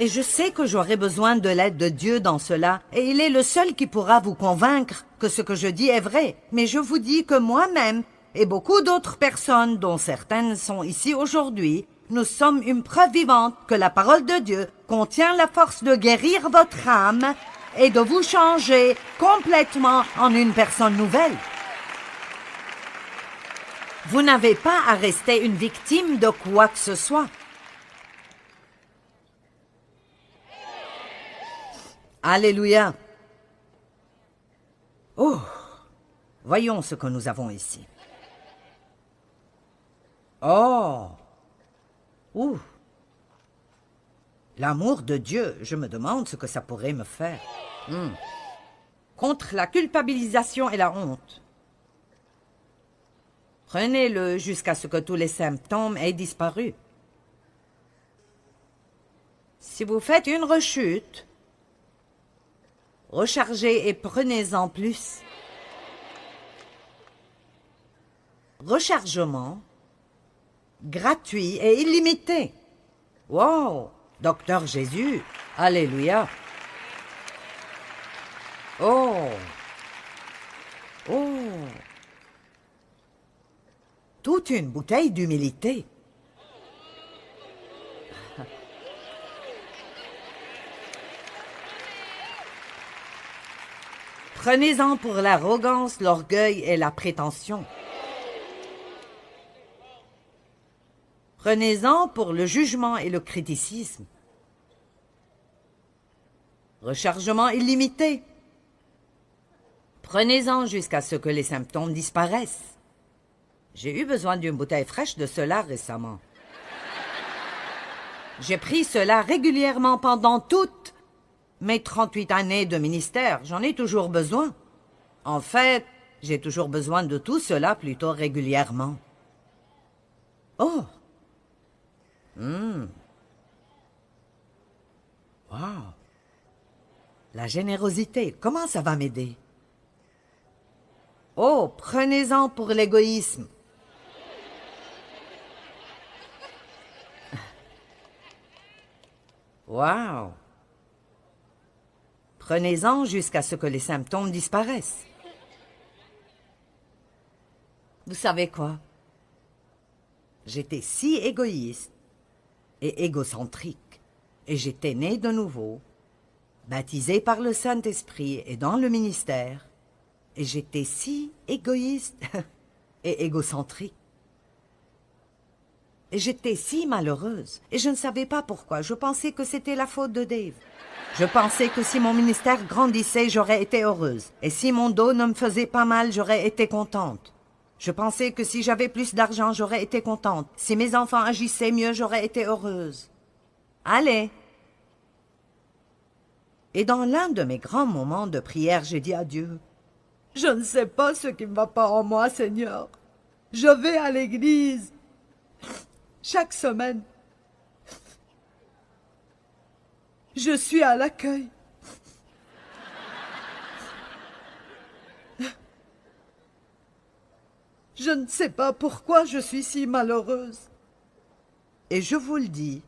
Et je sais que j'aurai besoin de l'aide de Dieu dans cela, et il est le seul qui pourra vous convaincre que ce que je dis est vrai. Mais je vous dis que moi-même, et beaucoup d'autres personnes, dont certaines sont ici aujourd'hui, nous sommes une preuve vivante que la parole de Dieu contient la force de guérir votre âme et de vous changer complètement en une personne nouvelle. Vous n'avez pas à rester une victime de quoi que ce soit. Alléluia. Oh, voyons ce que nous avons ici. Oh, ouh. L'amour de Dieu, je me demande ce que ça pourrait me faire. Contre la culpabilisation et la honte. Prenez-le jusqu'à ce que tous les symptômes aient disparu. Si vous faites une rechute, rechargez et prenez-en plus. Rechargement gratuit et illimité. Wow! Docteur Jésus, alléluia. Oh! Oh! Toute une bouteille d'humilité. Prenez-en pour l'arrogance, l'orgueil et la prétention. Prenez-en pour le jugement et le criticisme. Rechargement illimité. Prenez-en jusqu'à ce que les symptômes disparaissent. J'ai eu besoin d'une bouteille fraîche de cela récemment. J'ai pris cela régulièrement pendant toutes mes 38 années de ministère. J'en ai toujours besoin. En fait, j'ai toujours besoin de tout cela plutôt régulièrement. Oh! Wow! La générosité, comment ça va m'aider? Oh, prenez-en pour l'égoïsme. Wow! Prenez-en jusqu'à ce que les symptômes disparaissent. Vous savez quoi? J'étais si égoïste et égocentrique, et j'étais né de nouveau, baptisé par le Saint-Esprit et dans le ministère, et j'étais si égoïste et égocentrique. Et j'étais si malheureuse, et je ne savais pas pourquoi. Je pensais que c'était la faute de Dave. Je pensais que si mon ministère grandissait, j'aurais été heureuse. Et si mon dos ne me faisait pas mal, j'aurais été contente. Je pensais que si j'avais plus d'argent, j'aurais été contente. Si mes enfants agissaient mieux, j'aurais été heureuse. Allez! Et dans l'un de mes grands moments de prière, j'ai dit à Dieu, « Je ne sais pas ce qui ne va pas en moi, Seigneur. Je vais à l'église chaque semaine. Je suis à l'accueil. Je ne sais pas pourquoi je suis si malheureuse. Et je vous le dis,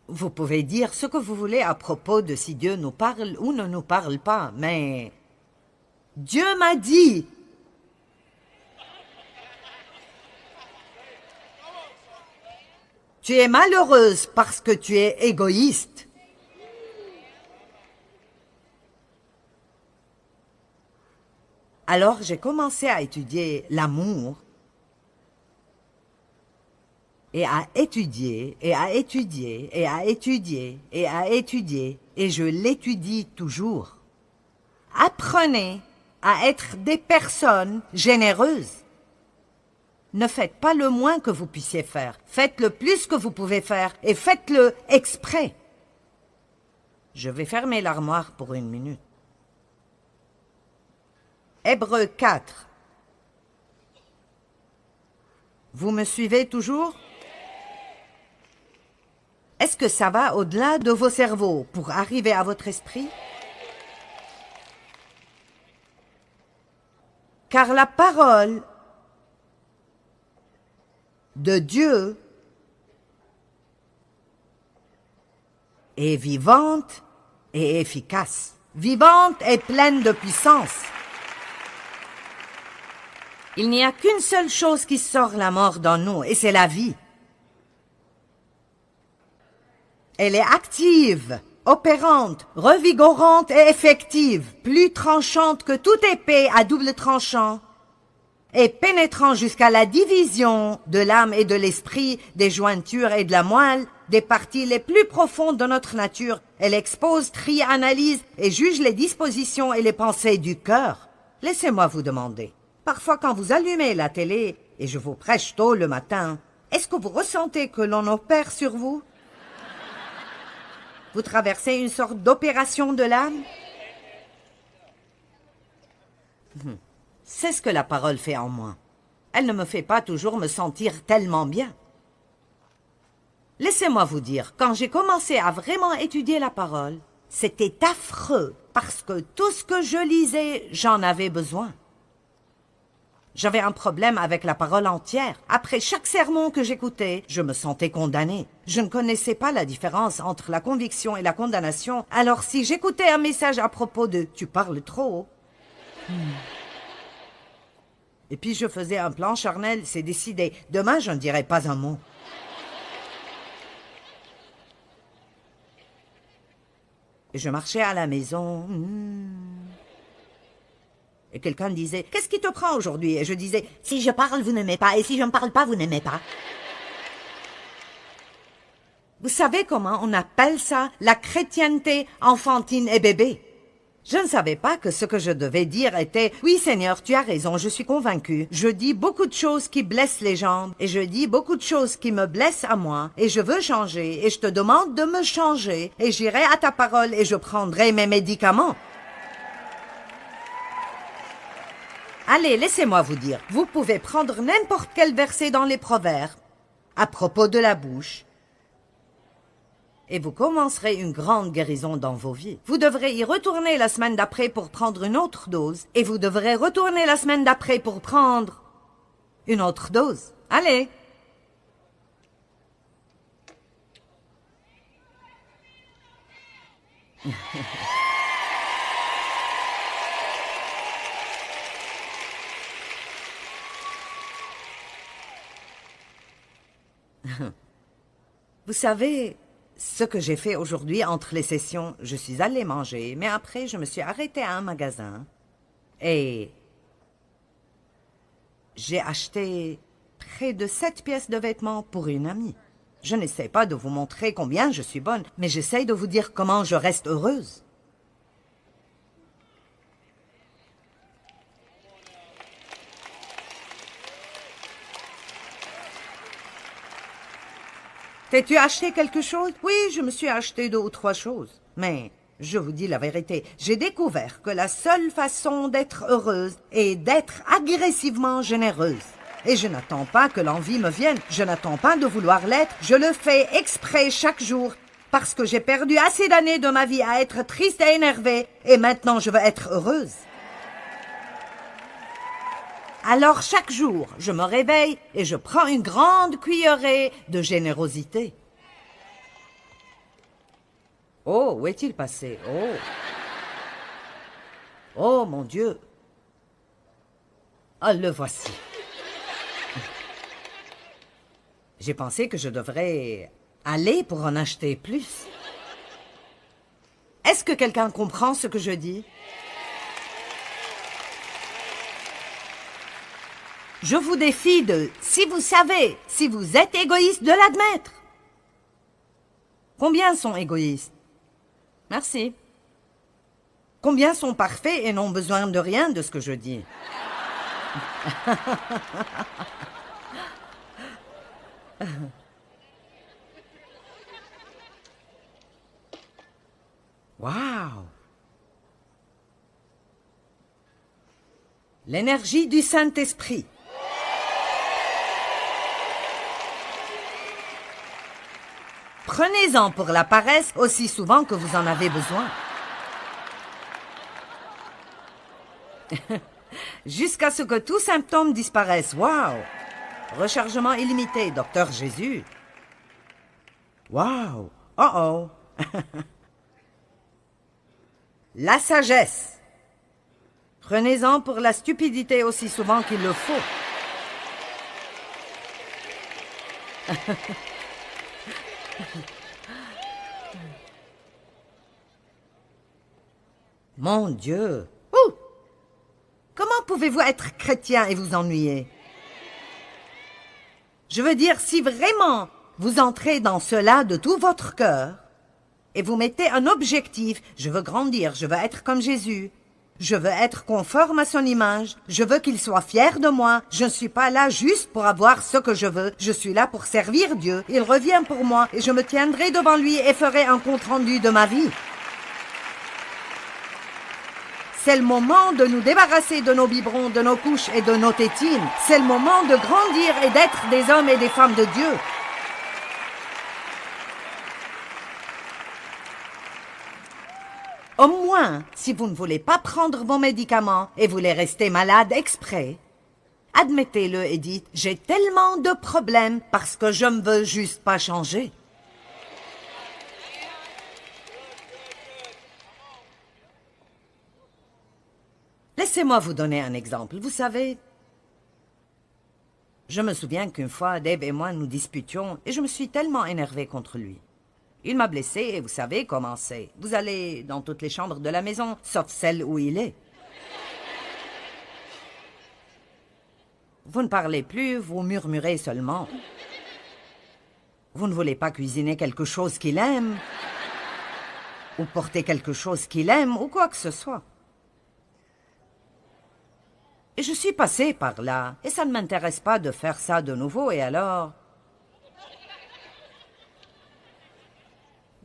vous pouvez dire ce que vous voulez à propos de si Dieu nous parle ou ne nous parle pas, mais Dieu m'a dit, tu es malheureuse parce que tu es égoïste. Alors j'ai commencé à étudier l'amour et à étudier et à étudier et à étudier et à étudier et je l'étudie toujours. Apprenez à être des personnes généreuses. Ne faites pas le moins que vous puissiez faire. Faites le plus que vous pouvez faire et faites-le exprès. Je vais fermer l'armoire pour 1 minute. Hébreux 4. Vous me suivez toujours? Est-ce que ça va au-delà de vos cerveaux pour arriver à votre esprit? Car la parole de Dieu est vivante et efficace. Vivante et pleine de puissance. Il n'y a qu'une seule chose qui sort la mort dans nous, et c'est la vie. Elle est active, opérante, revigorante et effective, plus tranchante que toute épée à double tranchant, et pénétrant jusqu'à la division de l'âme et de l'esprit, des jointures et de la moelle, des parties les plus profondes de notre nature. Elle expose, trie, analyse et juge les dispositions et les pensées du cœur. Laissez-moi vous demander, parfois quand vous allumez la télé, et je vous prêche tôt le matin, est-ce que vous ressentez que l'on opère sur vous? Vous traversez une sorte d'opération de l'âme? C'est ce que la parole fait en moi. Elle ne me fait pas toujours me sentir tellement bien. Laissez-moi vous dire, quand j'ai commencé à vraiment étudier la parole, c'était affreux, parce que tout ce que je lisais, j'en avais besoin. J'avais un problème avec la parole entière. Après chaque sermon que j'écoutais, je me sentais condamnée. Je ne connaissais pas la différence entre la conviction et la condamnation. Alors si j'écoutais un message à propos de « tu parles trop », et puis je faisais un plan charnel, c'est décidé. Demain, je ne dirai pas un mot. Et je marchais à la maison. Et quelqu'un disait, qu'est-ce qui te prend aujourd'hui? Et je disais, si je parle, vous n'aimez pas. Et si je ne parle pas, vous n'aimez pas. Vous savez comment on appelle ça? La chrétienté enfantine et bébé. Je ne savais pas que ce que je devais dire était « Oui, Seigneur, tu as raison, je suis convaincu. Je dis beaucoup de choses qui blessent les gens, et je dis beaucoup de choses qui me blessent à moi, et je veux changer, et je te demande de me changer, et j'irai à ta parole, et je prendrai mes médicaments. » Allez, laissez-moi vous dire, vous pouvez prendre n'importe quel verset dans les Proverbes, à propos de la bouche, et vous commencerez une grande guérison dans vos vies. Vous devrez y retourner la semaine d'après pour prendre une autre dose, et vous devrez retourner la semaine d'après pour prendre une autre dose. Allez! Vous savez, ce que j'ai fait aujourd'hui entre les sessions, je suis allée manger, mais après je me suis arrêtée à un magasin et j'ai acheté près de 7 pièces de vêtements pour une amie. Je n'essaie pas de vous montrer combien je suis bonne, mais j'essaie de vous dire comment je reste heureuse. T'es-tu acheté quelque chose? Oui, je me suis acheté 2 ou 3 choses. Mais, je vous dis la vérité, j'ai découvert que la seule façon d'être heureuse est d'être agressivement généreuse. Et je n'attends pas que l'envie me vienne, je n'attends pas de vouloir l'être, je le fais exprès chaque jour, parce que j'ai perdu assez d'années de ma vie à être triste et énervée, et maintenant je veux être heureuse. Alors chaque jour, je me réveille et je prends une grande cuillerée de générosité. Oh, où est-il passé? Oh! Oh, mon Dieu! Ah, le voici. J'ai pensé que je devrais aller pour en acheter plus. Est-ce que quelqu'un comprend ce que je dis? Je vous défie de, si vous savez, si vous êtes égoïste, de l'admettre. Combien sont égoïstes? Merci. Combien sont parfaits et n'ont besoin de rien de ce que je dis? Waouh! L'énergie du Saint-Esprit. Prenez-en pour la paresse aussi souvent que vous en avez besoin. Jusqu'à ce que tout symptôme disparaisse. Waouh! Rechargement illimité, Docteur Jésus. Waouh! Oh oh! La sagesse. Prenez-en pour la stupidité aussi souvent qu'il le faut. Mon Dieu! Ouh! Comment pouvez-vous être chrétien et vous ennuyer? Je veux dire, si vraiment vous entrez dans cela de tout votre cœur, et vous mettez un objectif, je veux grandir, je veux être comme Jésus, je veux être conforme à son image, je veux qu'il soit fier de moi, je ne suis pas là juste pour avoir ce que je veux, je suis là pour servir Dieu, il revient pour moi et je me tiendrai devant lui et ferai un compte-rendu de ma vie. C'est le moment de nous débarrasser de nos biberons, de nos couches et de nos tétines. C'est le moment de grandir et d'être des hommes et des femmes de Dieu. Au moins, si vous ne voulez pas prendre vos médicaments et voulez rester malade exprès, admettez-le et dites « J'ai tellement de problèmes parce que je ne veux juste pas changer. » Laissez-moi vous donner un exemple. Vous savez, je me souviens qu'une fois, Dave et moi nous disputions et je me suis tellement énervée contre lui. Il m'a blessé et vous savez comment c'est. Vous allez dans toutes les chambres de la maison, sauf celle où il est. Vous ne parlez plus, vous murmurez seulement. Vous ne voulez pas cuisiner quelque chose qu'il aime, ou porter quelque chose qu'il aime, ou quoi que ce soit. Et je suis passée par là, et ça ne m'intéresse pas de faire ça de nouveau, et alors...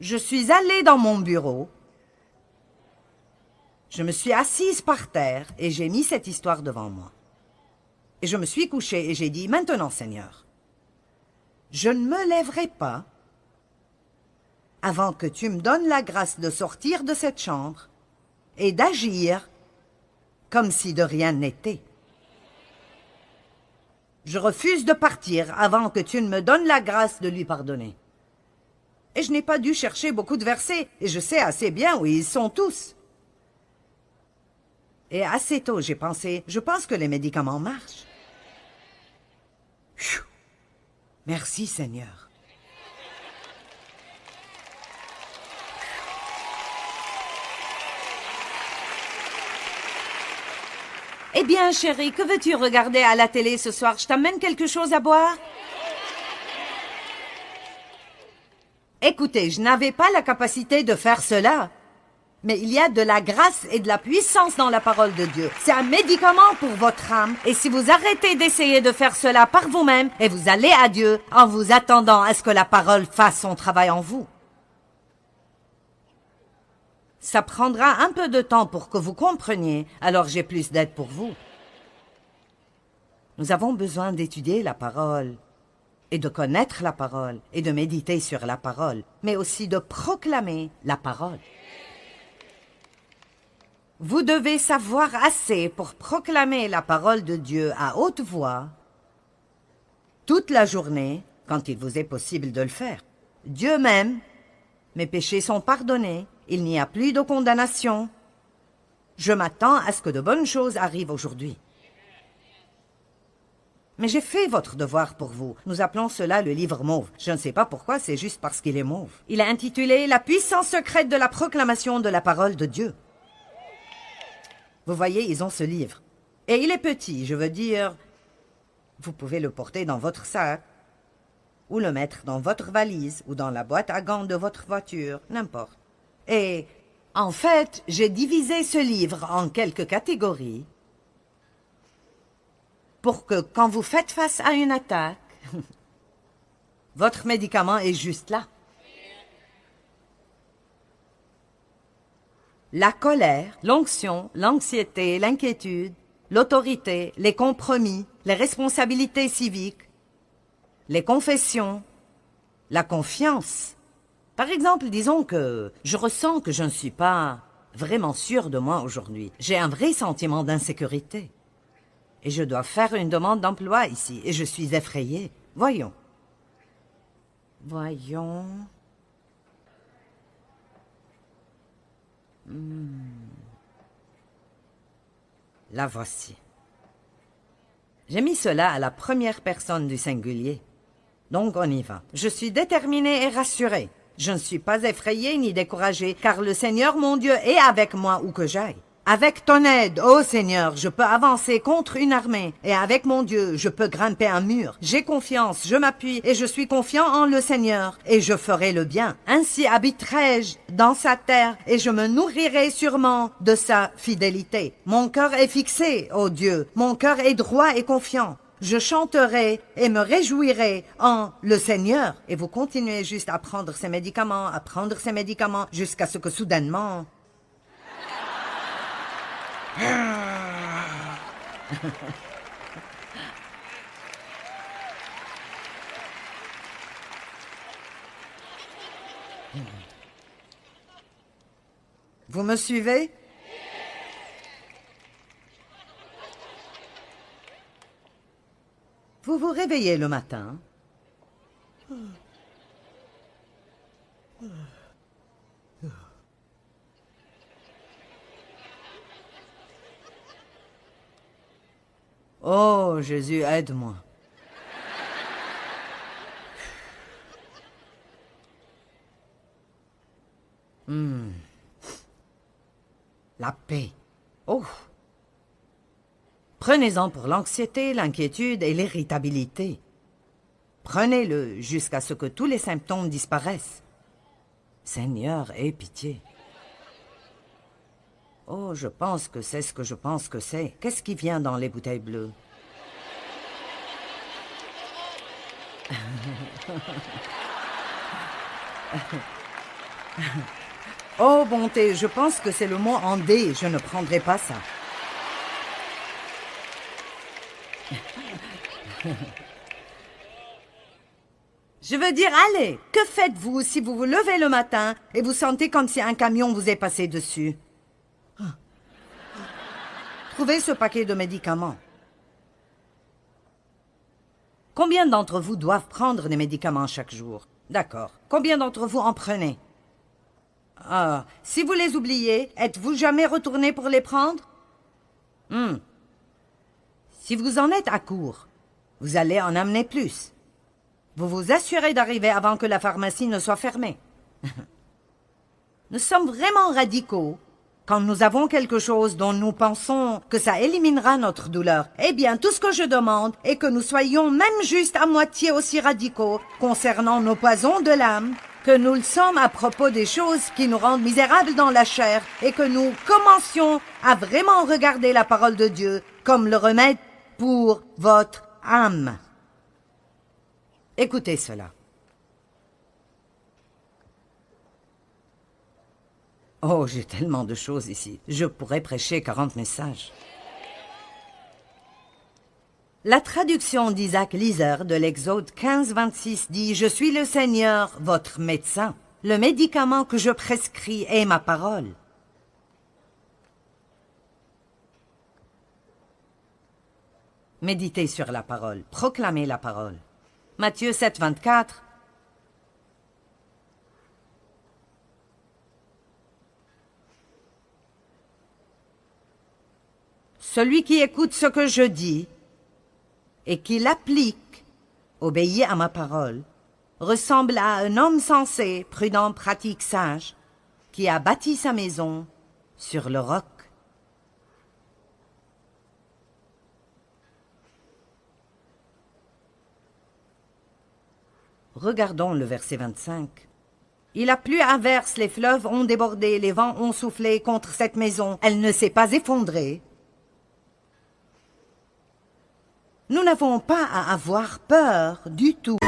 Je suis allée dans mon bureau, je me suis assise par terre, et j'ai mis cette histoire devant moi. Et je me suis couchée, et j'ai dit, « Maintenant, Seigneur, je ne me lèverai pas avant que tu me donnes la grâce de sortir de cette chambre et d'agir comme si de rien n'était. Je refuse de partir avant que tu ne me donnes la grâce de lui pardonner. » Et je n'ai pas dû chercher beaucoup de versets, et je sais assez bien où ils sont tous. Et assez tôt, j'ai pensé, je pense que les médicaments marchent. Pfiou. Merci Seigneur. Eh bien, chérie, que veux-tu regarder à la télé ce soir? Je t'amène quelque chose à boire? Écoutez, je n'avais pas la capacité de faire cela. Mais il y a de la grâce et de la puissance dans la parole de Dieu. C'est un médicament pour votre âme. Et si vous arrêtez d'essayer de faire cela par vous-même, et vous allez à Dieu en vous attendant à ce que la parole fasse son travail en vous. Ça prendra un peu de temps pour que vous compreniez, alors j'ai plus d'aide pour vous. Nous avons besoin d'étudier la parole, et de connaître la parole, et de méditer sur la parole, mais aussi de proclamer la parole. Vous devez savoir assez pour proclamer la parole de Dieu à haute voix, toute la journée, quand il vous est possible de le faire. Dieu m'aime, mes péchés sont pardonnés, il n'y a plus de condamnation. Je m'attends à ce que de bonnes choses arrivent aujourd'hui. Mais j'ai fait votre devoir pour vous. Nous appelons cela le livre mauve. Je ne sais pas pourquoi, c'est juste parce qu'il est mauve. Il est intitulé « La puissance secrète de la proclamation de la parole de Dieu ». Vous voyez, ils ont ce livre. Et il est petit, je veux dire, vous pouvez le porter dans votre sac, ou le mettre dans votre valise, ou dans la boîte à gants de votre voiture, n'importe. Et, en fait, j'ai divisé ce livre en quelques catégories, pour que, quand vous faites face à une attaque, votre médicament est juste là. La colère, l'onction, l'anxiété, l'inquiétude, l'autorité, les compromis, les responsabilités civiques, les confessions, la confiance. Par exemple, disons que je ressens que je ne suis pas vraiment sûre de moi aujourd'hui. J'ai un vrai sentiment d'insécurité. Et je dois faire une demande d'emploi ici, et je suis effrayée. Voyons. La voici. J'ai mis cela à la première personne du singulier. Donc on y va. Je suis déterminée et rassurée. Je ne suis pas effrayée ni découragée, car le Seigneur mon Dieu est avec moi où que j'aille. Avec ton aide, ô Seigneur, je peux avancer contre une armée, et avec mon Dieu, je peux grimper un mur. J'ai confiance, je m'appuie, et je suis confiant en le Seigneur, et je ferai le bien. Ainsi habiterai-je dans sa terre, et je me nourrirai sûrement de sa fidélité. Mon cœur est fixé, ô Dieu, mon cœur est droit et confiant. Je chanterai et me réjouirai en le Seigneur. Et vous continuez juste à prendre ces médicaments, jusqu'à ce que soudainement... Vous me suivez? Vous vous réveillez le matin. Oh, Jésus, aide-moi. La paix. Oh. Prenez-en pour l'anxiété, l'inquiétude et l'irritabilité. Prenez-le jusqu'à ce que tous les symptômes disparaissent. Seigneur, aie pitié. Oh, je pense que c'est ce que je pense que c'est. Qu'est-ce qui vient dans les bouteilles bleues? Oh, bonté, je pense que c'est le mot en D. Je ne prendrai pas ça. Je veux dire, allez, que faites-vous si vous vous levez le matin et vous sentez comme si un camion vous est passé dessus? Trouvez ce paquet de médicaments. Combien d'entre vous doivent prendre des médicaments chaque jour? D'accord. Combien d'entre vous en prenez? Ah, si vous les oubliez, êtes-vous jamais retourné pour les prendre? Si vous en êtes à court, vous allez en amener plus. Vous vous assurez d'arriver avant que la pharmacie ne soit fermée. Nous sommes vraiment radicaux quand nous avons quelque chose dont nous pensons que ça éliminera notre douleur. Eh bien, tout ce que je demande est que nous soyons même juste à moitié aussi radicaux concernant nos poisons de l'âme que nous le sommes à propos des choses qui nous rendent misérables dans la chair et que nous commencions à vraiment regarder la parole de Dieu comme le remède pour votre âme. Écoutez cela. Oh, j'ai tellement de choses ici. Je pourrais prêcher 40 messages. La traduction d'Isaac Lizer de l'Exode 15-26 dit « Je suis le Seigneur, votre médecin. Le médicament que je prescris est ma parole. » Méditez sur la parole, proclamez la parole. Matthieu 7-24. Celui qui écoute ce que je dis et qui l'applique, obéit à ma parole, ressemble à un homme sensé, prudent, pratique, sage, qui a bâti sa maison sur le roc. Regardons le verset 25. Il a plu à verse, les fleuves ont débordé, les vents ont soufflé contre cette maison. Elle ne s'est pas effondrée. Nous n'avons pas à avoir peur du tout.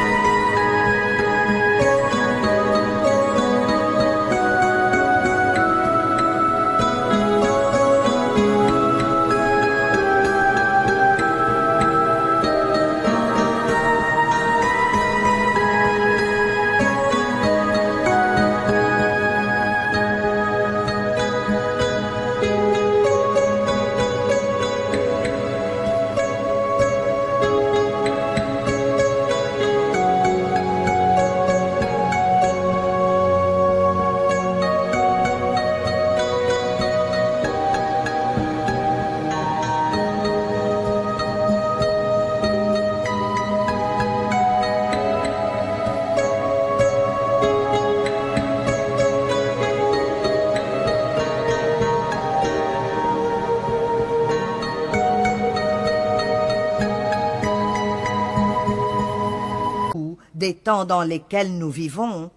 des temps dans lesquels nous vivons,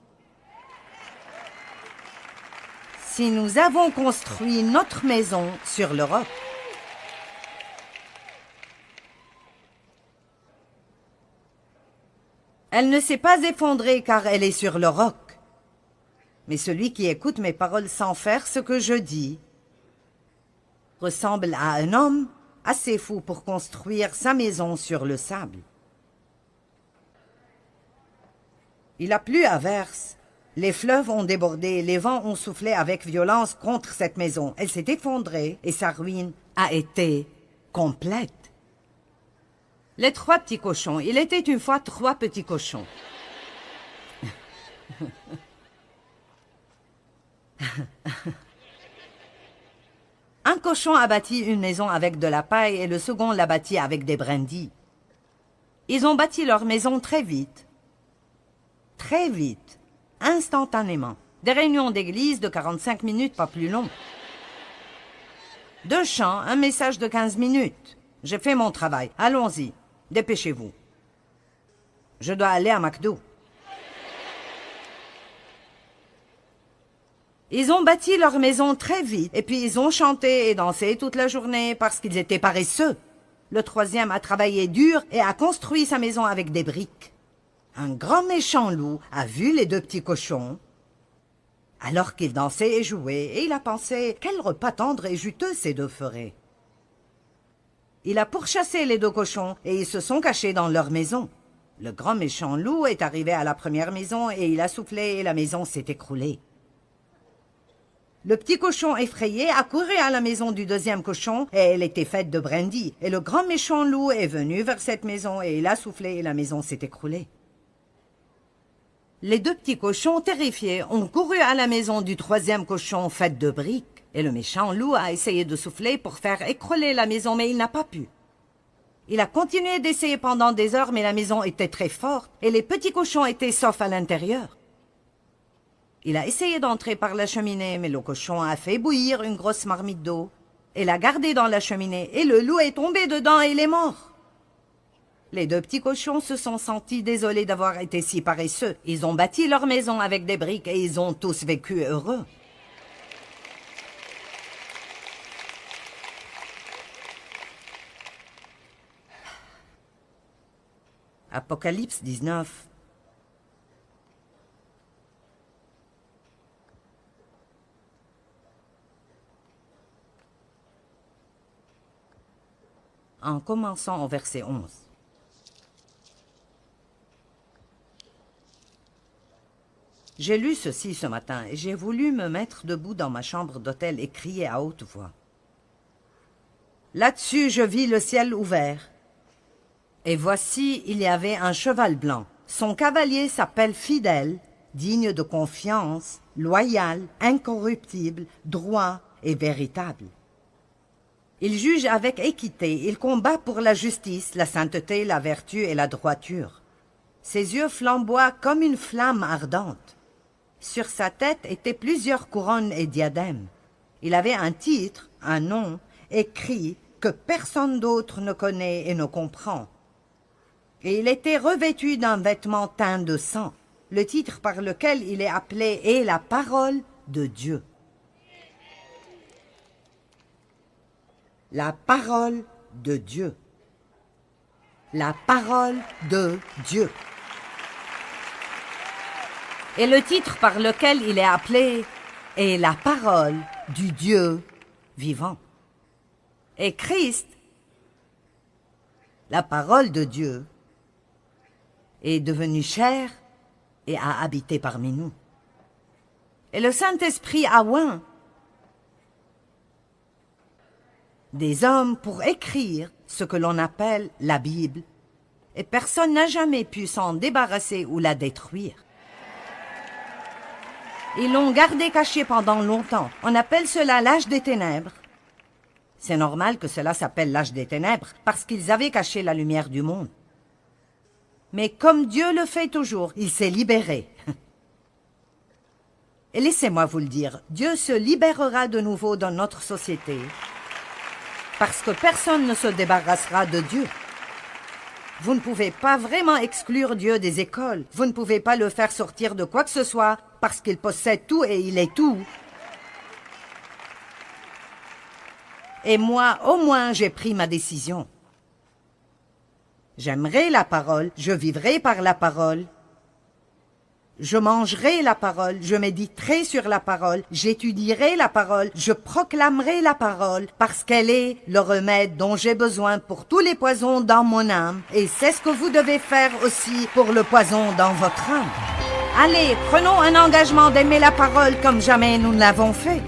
si nous avons construit notre maison sur le roc. Elle ne s'est pas effondrée car elle est sur le roc. Mais celui qui écoute mes paroles sans faire ce que je dis ressemble à un homme assez fou pour construire sa maison sur le sable. Il a plu à verse. Les fleuves ont débordé, les vents ont soufflé avec violence contre cette maison. Elle s'est effondrée et sa ruine a été complète. Les 3 petits cochons. Il était une fois 3 petits cochons. Un cochon a bâti une maison avec de la paille et le second l'a bâtie avec des brindilles. Ils ont bâti leur maison très vite. Très vite. Instantanément. Des réunions d'église de 45 minutes, pas plus long. 2 chants, un message de 15 minutes. J'ai fait mon travail. Allons-y. Dépêchez-vous. Je dois aller à McDo. Ils ont bâti leur maison très vite, et puis ils ont chanté et dansé toute la journée parce qu'ils étaient paresseux. Le 3e a travaillé dur et a construit sa maison avec des briques. Un grand méchant loup a vu les 2 petits cochons alors qu'ils dansaient et jouaient, et il a pensé, quel repas tendre et juteux ces 2 feraient. Il a pourchassé les 2 cochons et ils se sont cachés dans leur maison. Le grand méchant loup est arrivé à la première maison et il a soufflé et la maison s'est écroulée. Le petit cochon effrayé a couru à la maison du 2e cochon et elle était faite de brindilles. Et le grand méchant loup est venu vers cette maison et il a soufflé et la maison s'est écroulée. Les 2 petits cochons, terrifiés, ont couru à la maison du 3e cochon faite de briques. Et le méchant loup a essayé de souffler pour faire écrouler la maison, mais il n'a pas pu. Il a continué d'essayer pendant des heures, mais la maison était très forte et les petits cochons étaient saufs à l'intérieur. Il a essayé d'entrer par la cheminée, mais le cochon a fait bouillir une grosse marmite d'eau et l'a gardée dans la cheminée, et le loup est tombé dedans et il est mort. Les 2 petits cochons se sont sentis désolés d'avoir été si paresseux. Ils ont bâti leur maison avec des briques et ils ont tous vécu heureux. Apocalypse 19. En commençant au verset 11. J'ai lu ceci ce matin et j'ai voulu me mettre debout dans ma chambre d'hôtel et crier à haute voix. Là-dessus, je vis le ciel ouvert. Et voici, il y avait un cheval blanc. Son cavalier s'appelle Fidèle, digne de confiance, loyal, incorruptible, droit et véritable. Il juge avec équité, il combat pour la justice, la sainteté, la vertu et la droiture. Ses yeux flamboient comme une flamme ardente. Sur sa tête étaient plusieurs couronnes et diadèmes. Il avait un titre, un nom, écrit que personne d'autre ne connaît et ne comprend. Et il était revêtu d'un vêtement teint de sang. Le titre par lequel il est appelé est la parole de Dieu. La parole de Dieu. La parole de Dieu. Et le titre par lequel il est appelé est la parole du Dieu vivant. Et Christ, la parole de Dieu, est devenu chair et a habité parmi nous. Et le Saint-Esprit a oint des hommes pour écrire ce que l'on appelle la Bible, et personne n'a jamais pu s'en débarrasser ou la détruire. Ils l'ont gardée cachée pendant longtemps. On appelle cela l'âge des ténèbres. C'est normal que cela s'appelle l'âge des ténèbres, parce qu'ils avaient caché la lumière du monde. Mais comme Dieu le fait toujours, il s'est libéré. Et laissez-moi vous le dire, Dieu se libérera de nouveau dans notre société, parce que personne ne se débarrassera de Dieu. Vous ne pouvez pas vraiment exclure Dieu des écoles. Vous ne pouvez pas le faire sortir de quoi que ce soit parce qu'il possède tout et il est tout. Et moi, au moins, j'ai pris ma décision. J'aimerai la parole, je vivrai par la parole. Je mangerai la parole, je méditerai sur la parole, j'étudierai la parole, je proclamerai la parole, parce qu'elle est le remède dont j'ai besoin pour tous les poisons dans mon âme. Et c'est ce que vous devez faire aussi pour le poison dans votre âme. Allez, prenons un engagement d'aimer la parole comme jamais nous ne l'avons fait.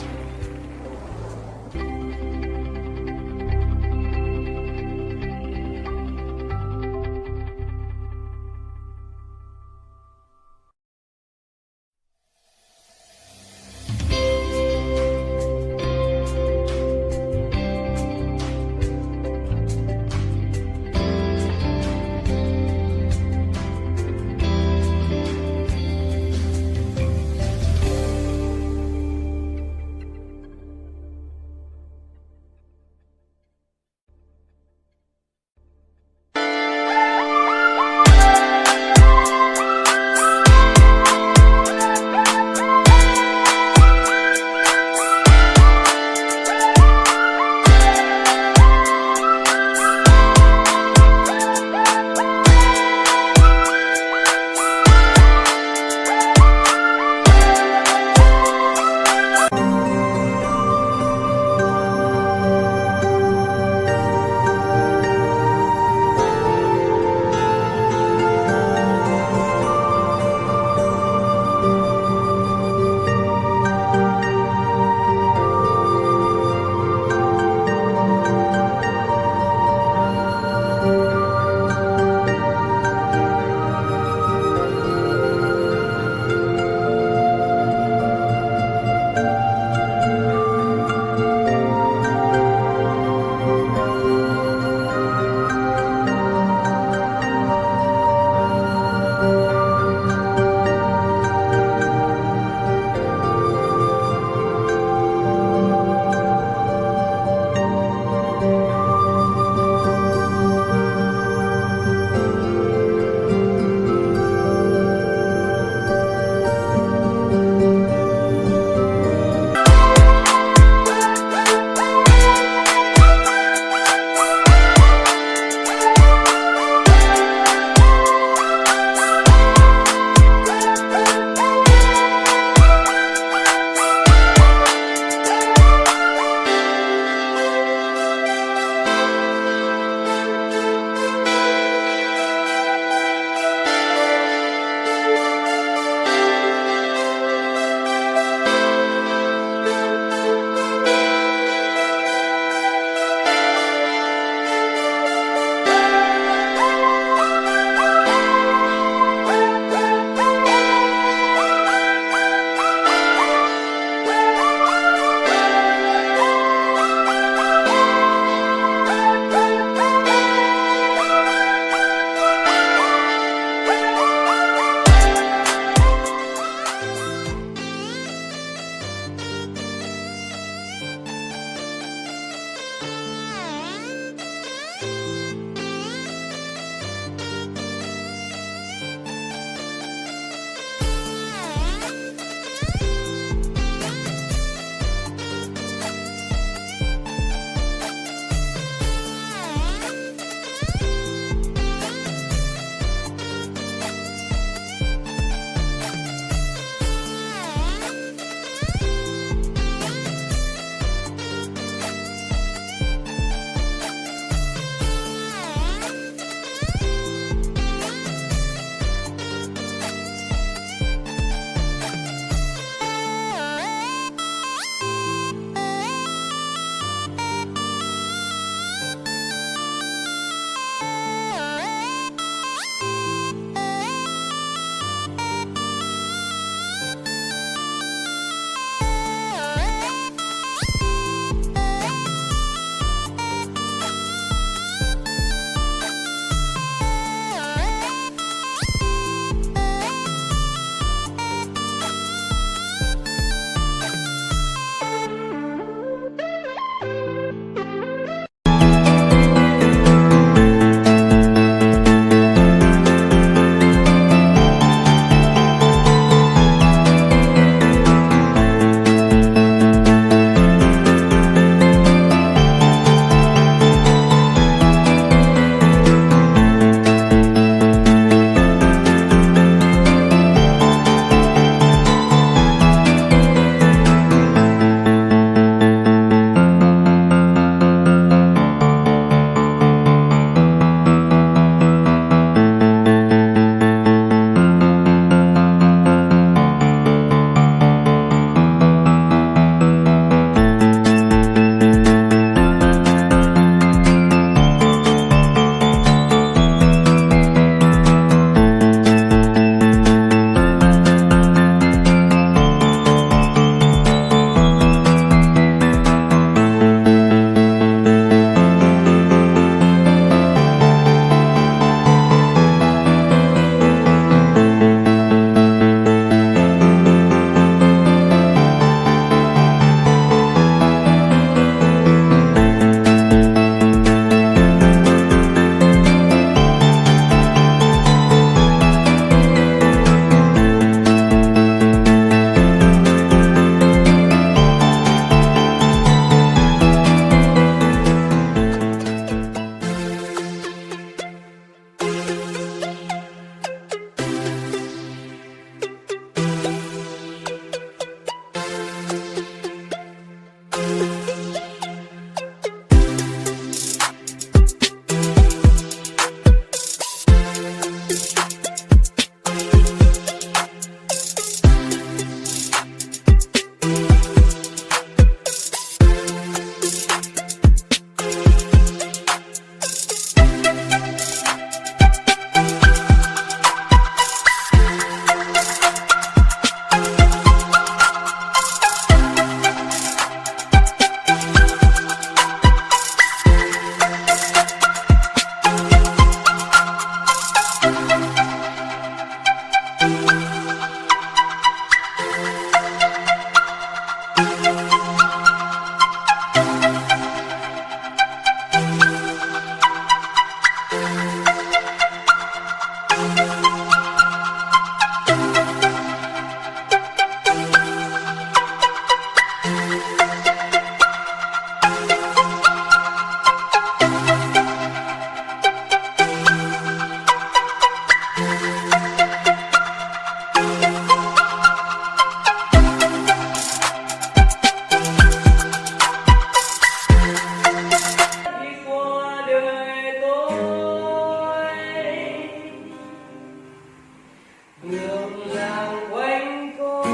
ngược làng quanh co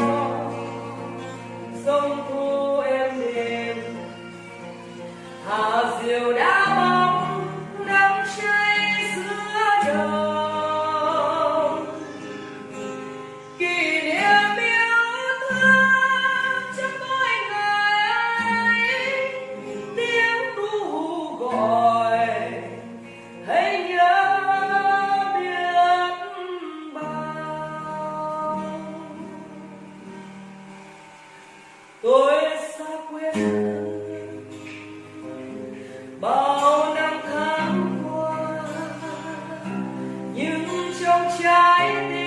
sông thu êm đềm hà diều đã bóng đắm cháy giữa đồng kỷ niệm yêu thương trong mỗi ngày tiếng cu gọi hãy nhớ biết bao tôi xa quên bao năm tháng qua nhưng trong trái tim